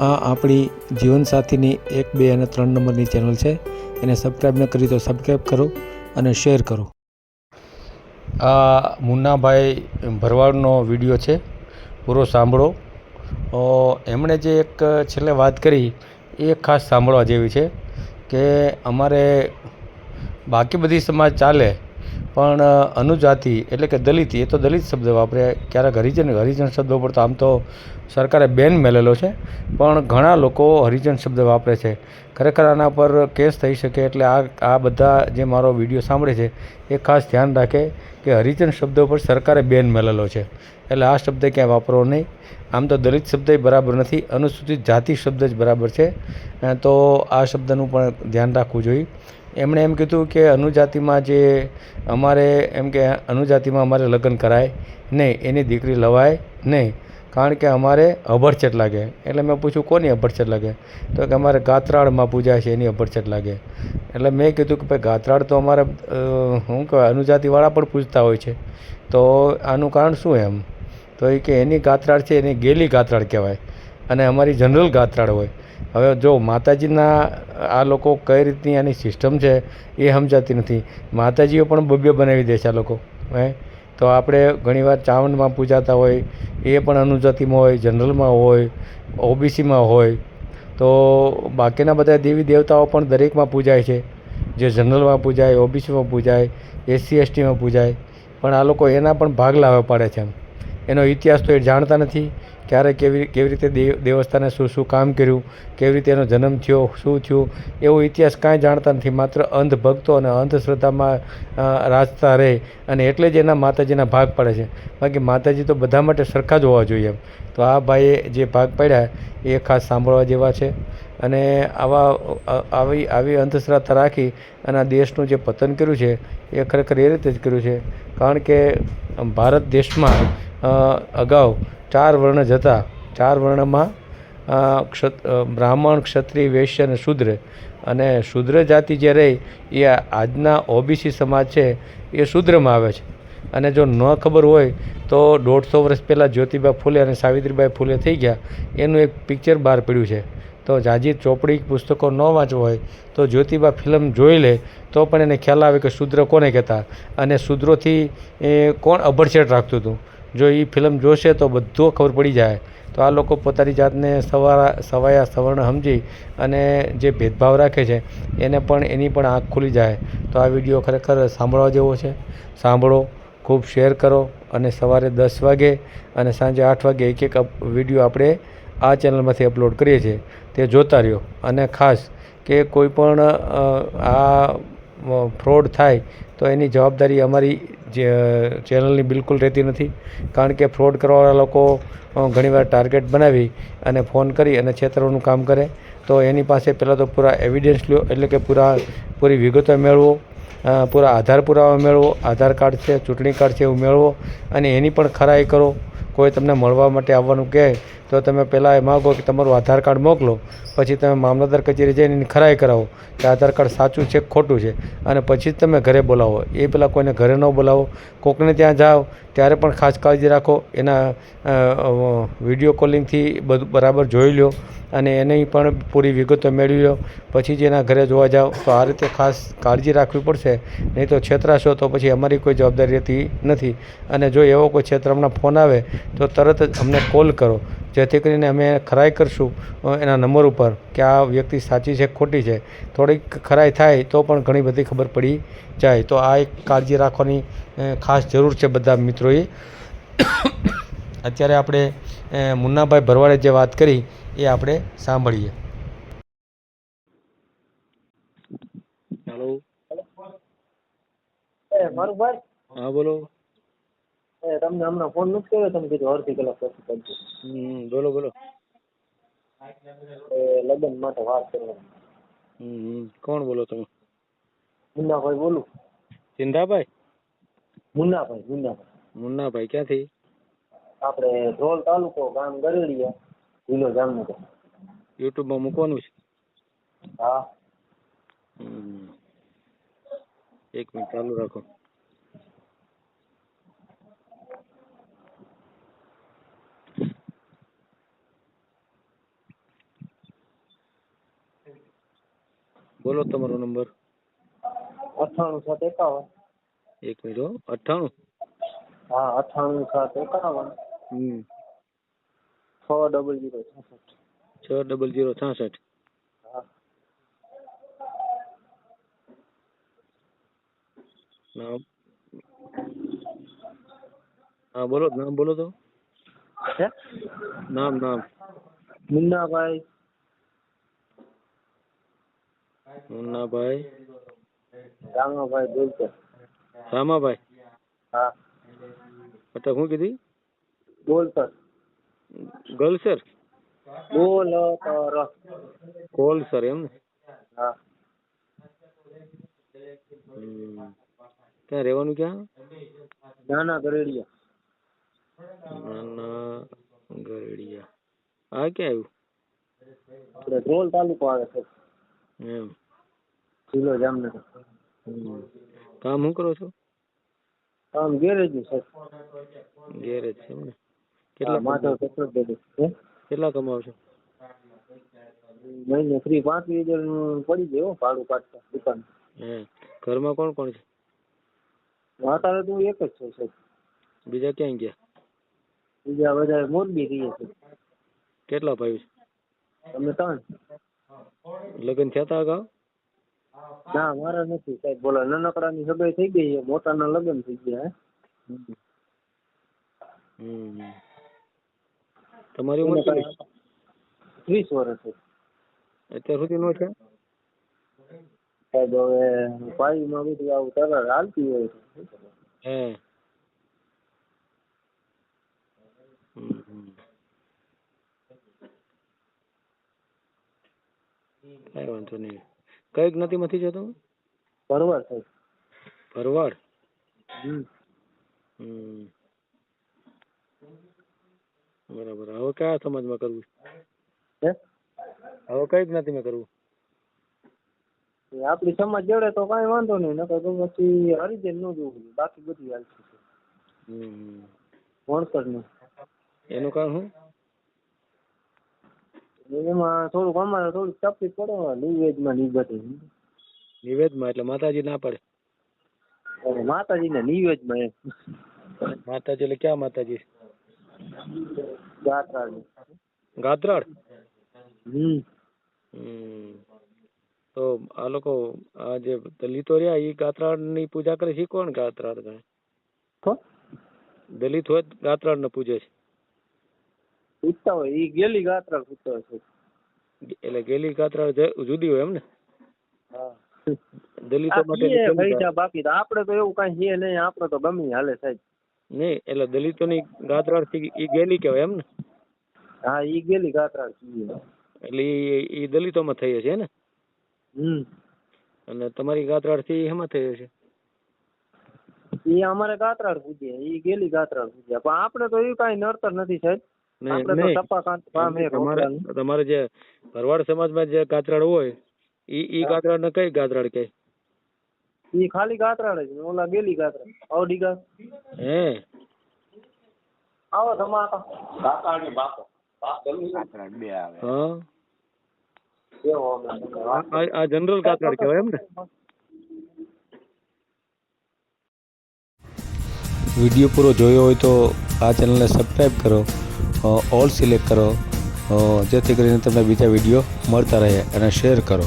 આ આપણી જીવનસાથીની 1, 2 અને 3 નંબરની ચેનલ છે. એને સબસ્ક્રાઈબ ન કરી તો સબસ્ક્રાઈબ કરો અને શેર કરો. આ મુન્નાભાઈ ભરવાડનો વિડીયો છે, પૂરો સાંભળો. એમણે જે એક છેલ્લે વાત કરી એ ખાસ સાંભળવા જેવી છે કે અમારે બાકી બધી સમાજ ચાલે પણ અનુજાતિ એટલે કે દલિત, એ તો દલિત શબ્દ વાપરે. ક્યારેક હરિજન શબ્દ ઉપર તો આમ તો સરકારે બેન મેલેલો છે, પણ ઘણા લોકો હરિજન શબ્દ વાપરે છે. ખરેખર આના પર કેસ થઈ શકે. એટલે આ બધા જે મારો વિડીયો સાંભળે છે એ ખાસ ધ્યાન રાખે કે હરિજન શબ્દ ઉપર સરકારે બેન મેલેલો છે, એટલે આ શબ્દ ક્યાંય વાપરવો નહીં. આમ તો દલિત શબ્દ બરાબર નથી, અનુસૂચિત જાતિ શબ્દ જ બરાબર છે. તો આ શબ્દનું પણ ધ્યાન રાખવું જોઈએ. એમણે એમ કીધું કે અનુજાતિમાં જે અમારે એમ કે અનુજાતિમાં અમારે લગ્ન કરાય નહીં, એની દીકરી લવાય નહીં, કારણ કે અમારે અભડછેટ લાગે. એટલે મેં પૂછ્યું કોની અભડછેટ લાગે? તો કે અમારે ગાત્રાળમાં પૂજાય છે એની અભડછેટ લાગે. એટલે મેં કીધું કે ભાઈ ગાત્રાળ તો અમારે શું કહેવાય અનુજાતિવાળા પણ પૂજતા હોય છે, તો આનું કારણ શું એમ? તો એ કે એની ગાત્રાળ છે એની ગેલી ગાત્રાળ કહેવાય અને અમારી જનરલ ગાત્રાળ હોય. હવે જો માતાજીના આ લોકો કઈ રીતની આની સિસ્ટમ છે એ સમજાતી નથી. માતાજીઓ પણ બબ્બે બનાવી દે છે આ લોકો. તો આપણે ઘણીવાર ચાવંડમાં પૂજાતા હોય એ પણ અનુજાતિમાં હોય, જનરલમાં હોય, ઓબીસીમાં હોય. તો બાકીના બધા દેવી દેવતાઓ પણ દરેકમાં પૂજાય છે. જે જનરલમાં પૂજાય, ઓબીસીમાં પૂજાય, એસસી એસટીમાં પૂજાય, પણ આ લોકો એના પણ ભાગલા પાડે છે. એનો ઇતિહાસ તો એ જાણતા નથી. ક્યારે કેવી રીતે દેવસ્થાને શું કામ કર્યું, કેવી રીતે એનો જન્મ થયો, શું થયું, એવો ઇતિહાસ કાંઈ જાણતા નથી. માત્ર અંધભક્તો અને અંધશ્રદ્ધામાં રાજતા રહે અને એટલે જ એના માતાજીના ભાગ પાડે છે. બાકી માતાજી તો બધા માટે સરખા જ હોવા જોઈએ એમ. તો આ ભાઈએ જે ભાગ પાડ્યા એ ખાસ સાંભળવા જેવા છે. અને આવી અંધશ્રદ્ધા રાખી અને આ દેશનું જે પતન કર્યું છે એ ખરેખર એ રીતે જ કર્યું છે. કારણ કે ભારત દેશમાં અગાઉ 4 વર્ણ જ હતા. 4 વર્ણમાં બ્રાહ્મણ, ક્ષત્રિય, વૈશ્ય અને શૂદ્ર. અને શૂદ્ર જાતિ જે રહી એ આજના ઓબીસી સમાજ છે એ શૂદ્રમાં આવે છે. અને જો ન ખબર હોય તો 150 વર્ષ પહેલાં જ્યોતિબા ફૂલે અને સાવિત્રીબાઈ ફૂલે થઈ ગયા એનું એક પિક્ચર બહાર પડ્યું છે. તો જાજી ચોપડી પુસ્તકો ન વાંચવું હોય તો જ્યોતિબા ફિલ્મ જોઈ લે તો પણ એને ખ્યાલ આવે કે શૂદ્ર કોને કહેતા અને શૂદ્રોથી કોણ અભડછેટ રાખતું હતું. જો એ ફિલ્મ જોશે તો બધું ખબર પડી જાય. તો આ લોકો પોતાની જાતને સવાયા સવર્ણ સમજી અને જે ભેદભાવ રાખે છે એની પણ આંખ ખુલી જાય. તો આ વિડીયો ખરેખર સાંભળવા જેવો છે. સાંભળો, ખૂબ શેર કરો અને સવારે 10 વાગે અને સાંજે 8 વાગે એક વિડીયો આપણે આ ચેનલમાંથી અપલોડ કરીએ છીએ, તે જોતા રહ્યો. અને ખાસ કે કોઈ પણ આ ફ્રોડ થાય તો એની જવાબદારી અમારી જે ચેનલની બિલકુલ રહેતી નથી. કારણ કે ફ્રોડ કરવાવાળા લોકો ઘણીવાર ટાર્ગેટ બનાવી અને ફોન કરી અને છેતરવાનું કામ કરે. તો એની પાસે પહેલાં તો પૂરા એવિડન્સ લો, એટલે કે પૂરી વિગતો મેળવો, પૂરા આધાર પુરાવા મેળવો, આધાર કાર્ડ છે, ચૂંટણી કાર્ડ છે એવું મેળવો અને એની પણ ખરાઈ કરો. કોઈ તમને મળવા માટે આવવાનું કહે તો તમે પહેલાં એ માગો કે તમારું આધાર કાર્ડ મોકલો, પછી તમે મામલતદાર કચેરી જઈને એની ખરાઈ કરાવો કે આધાર કાર્ડ સાચું છે કે ખોટું છે, અને પછી જ તમે ઘરે બોલાવો. એ પહેલાં કોઈને ઘરે ન બોલાવો. કોકને ત્યાં જાઓ ત્યારે પણ ખાસ કાળજી રાખો. એના વિડીયો કોલિંગથી બધું બરાબર જોઈ લો અને એની પણ પૂરી વિગતો મેળવી લો, પછી જ એના ઘરે જોવા જાઓ. તો આ રીતે ખાસ કાળજી રાખવી પડશે, નહીં તો છેતરાશો તો પછી અમારી કોઈ જવાબદારી રહેતી નથી. અને જો એવો કોઈ છેતરામણા ફોન આવે તો તરત જ અમને કોલ કરો, જેથી કરીને અમે ખરાઈ કરશું એના નંબર ઉપર કે આ વ્યક્તિ સાચી છે ખોટી છે. થોડીક ખરાઈ થાય તો પણ ઘણી બધી ખબર પડી જાય. તો આ એક કાળજી રાખવાની ખાસ જરૂર છે બધા મિત્રોએ. અત્યારે આપણે મુન્નાભાઈ ભરવાડે જે વાત કરી એ આપણે સાંભળીએ. હેલો. મારું ભાઈ, હા બોલો. તમને હમણાં ફોન નથી કર્યો, તમે કીધું અડધી કલાક પછી કરજો. બોલો બોલો. લગ્ન માટે વાત કરવાની. કોણ બોલો તમે? મુન્નાભાઈ બોલું. ચિંતાભાઈ? મુન્નાભાઈ. મુન્નાભાઈ ક્યાંથી? આપણે ધ્રોલ તાલુકો, ગામ ગરેડિયા, જિલ્લો જામનગર. યુટ્યુબમાં મૂકવાનું છે? હા. એક મિનિટ ચાલુ રાખો. બોલો તમારો નંબર. 98 એક મિનિટ હો. 98. હા 98 51 60066. હા નામ. હા બોલો નામ બોલો તો. હે નામ. મુન્નાભાઈ મુન્નાભાઈ. રામાભાઈ બોલતો. રામાભાઈ. હા એટલે શું કીધી? બોલતો. ગલસર. બોલતર. કોલસર એમ ને? હા ક્યાં રહેવાનું ક્યાં? નાના ગરેડિયા. નાના ગરડિયા. આ ક્યાં આવ્યું? આપણે ધ્રોલ તાલુકો આવે છે, એમ. જિલ્લો જામનગર. કામ શું કરો છો? કામ ગેરેજ નું છે. ગેરેજ છે એમ ને? હા, માધવ પેટ્રોલ ગેરેજ છે. કેટલા કમાવ છો? મહિને ફ્રી 35,000 નું પડી જાય હો, ભાડું કાઢતા દુકાન. હે. ઘરમાં કોણ કોણ છે? અત્યારે તો એક જ છે સાહેબ. બીજા ક્યાં ગયા? બીજા બધા મોરબી રહીએ છે. કેટલા ભાઈ છે? તમે 3. લગ્ન થયા તા અગાઉ? ના મારા નથી સાહેબ. બોલો નાનકડાની સગાઈ થઈ ગઈ છે, મોટાના લગ્ન થઈ ગયા. તમારી ઉંમર કેટલી? 30 વર્ષ છે અત્યાર સુધી નો છે સાહેબ. હવે પાણીમાં બધું આવું તરત હાલતી હોય છે. હે. કઈ વાંધો નહીં. કઈ જ્ઞાતિમાંથી છો તમે? ભરવાડ સાહેબ. ભરવાડ. બરાબર. હવે કયા સમાજમાં કરવું? હે હવે કઈ જ્ઞાતિમાં કરવું? આપડી સમાજ જોડે તો કઈ વાંધો નહીં, નકર તો પછી હરિજન નું જોવું, બાકી બધું હાલશે. વણકર નું. એનું કારણ શું? એમાં થોડુંક અમારે થોડીક તકલીફ પડે નિવેદમાં ની બધી. નિવેદમાં એટલે માતાજી ના પડે? માતાજી ને નિવેદમાં એમ. માતાજી એટલે ક્યાં માતાજી? ગાત્રાળ. ગાત્રાળ. તો આ લોકો આ જે દલિતો રહ્યા એ ગાત્રાળ ની પૂજા કરે છે. કોણ ગાત્રાળ ગણે? દલિત હોય ગાત્રાળ ને પૂજે છે. પૂછતા હોય ઈ ગેલી ગાત્રાળ પૂછતા હોય છે. એટલે ગેલી ગાત્રાળ જુદી હોય એમ ને? હા. દલિતો માટે બાકી તો આપડે તો એવું કઈ છે નહીં, આપડે તો ગમે હાલે સાહેબ. નહીં એટલે દલિતો ની ગાત્રાળ થી ઈ ગેલી કહેવાય એમ ને? હા ઈ ગેલી ગાત્રાળ એટલે ઈ દલિતોમાં થઈ છે ને? અને તમારી ગાત્રાળ થી એમાં થઈ છે? ઈ અમારે ગાત્રાળ પૂજે, ઈ ગેલી ગાત્રાળ પૂજે. પણ આપડે તો એવું કઈ નડતર નથી સાહેબ. તમારે જે ભરવાડ સમાજમાં જે ગાત્રાળ હોય ઈ ગાત્રાળ ને કઈ ગાત્રાળ કહે? ઈ ખાલી ગાત્રાળ જ, ઓલા ગેલી ગાત્રાળ. આવડી ગાત. હે. આવો તમારા કાકાની બાપો ગાત્રાળ બે આવે. હા. આ જનરલ ગાત્રાળ કહેવાય એમ ને? વિડીયો પૂરો જોયો હોય તો આ ચેનલને સબસ્ક્રાઈબ કરો, ઓલ સિલેક્ટ કરો, જેથી કરીને તમને બીજા વિડીયો મળતા રહે, અને શેર કરો.